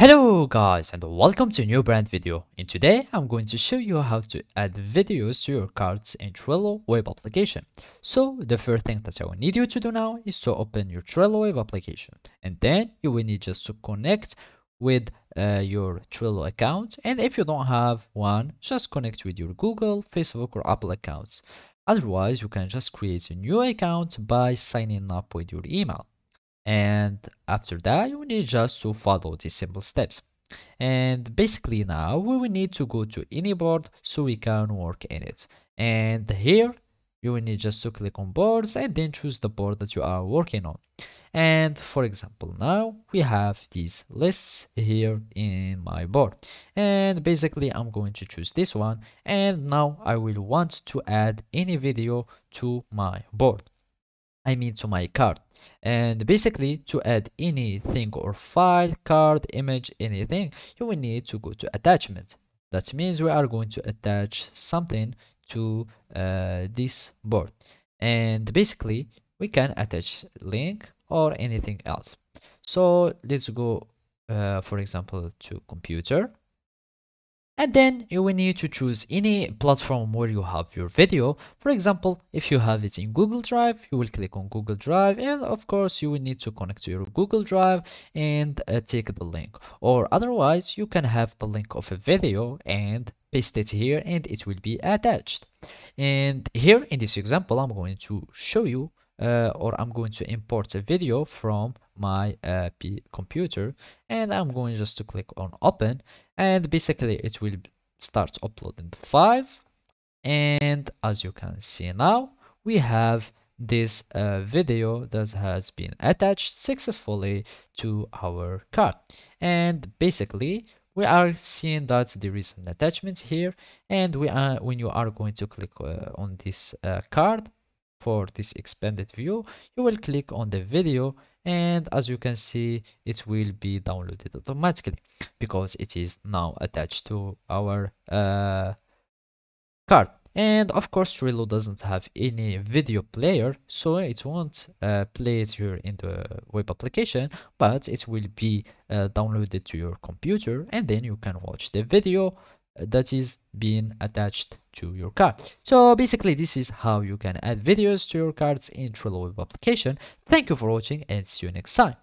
Hello guys and welcome to a new brand video. In today I'm going to show you how to add videos to your cards in Trello web application. So the first thing that I will need you to do now is to open your Trello web application, and then you will need just to connect with your Trello account, and if you don't have one, just connect with your Google, Facebook or Apple accounts. Otherwise you can just create a new account by signing up with your email. And after that you will need just to follow these simple steps. And basically now we will need to go to any board so we can work in it. And here you will need just to click on boards and then choose the board that you are working on. And for example, now we have these lists here in my board, and basically I'm going to choose this one, and now I will want to add any video to my board, to my card. And basically to add anything or file, card, image, anything, you will need to go to attachment. That means we are going to attach something to this board, and basically we can attach link or anything else. So let's go for example to computer, and then you will need to choose any platform where you have your video. For example, if you have it in Google Drive, you will click on Google Drive, and of course you will need to connect to your Google Drive and take the link, or otherwise you can have the link of a video and paste it here and it will be attached. And here in this example I'm going to show you or I'm going to import a video from my computer, and I'm going just to click on open, and basically it will start uploading the files. And as you can see now, we have this video that has been attached successfully to our card. And basically we are seeing that there is an attachment here, and when you are going to click on this card for this expanded view, you will click on the video, and as you can see it will be downloaded automatically because it is now attached to our card. And of course Trello doesn't have any video player, so it won't play it here in the web application, but it will be downloaded to your computer, and then you can watch the video that is being attached to your card. So basically this is how you can add videos to your cards in Trello web application. Thank you for watching and see you next time.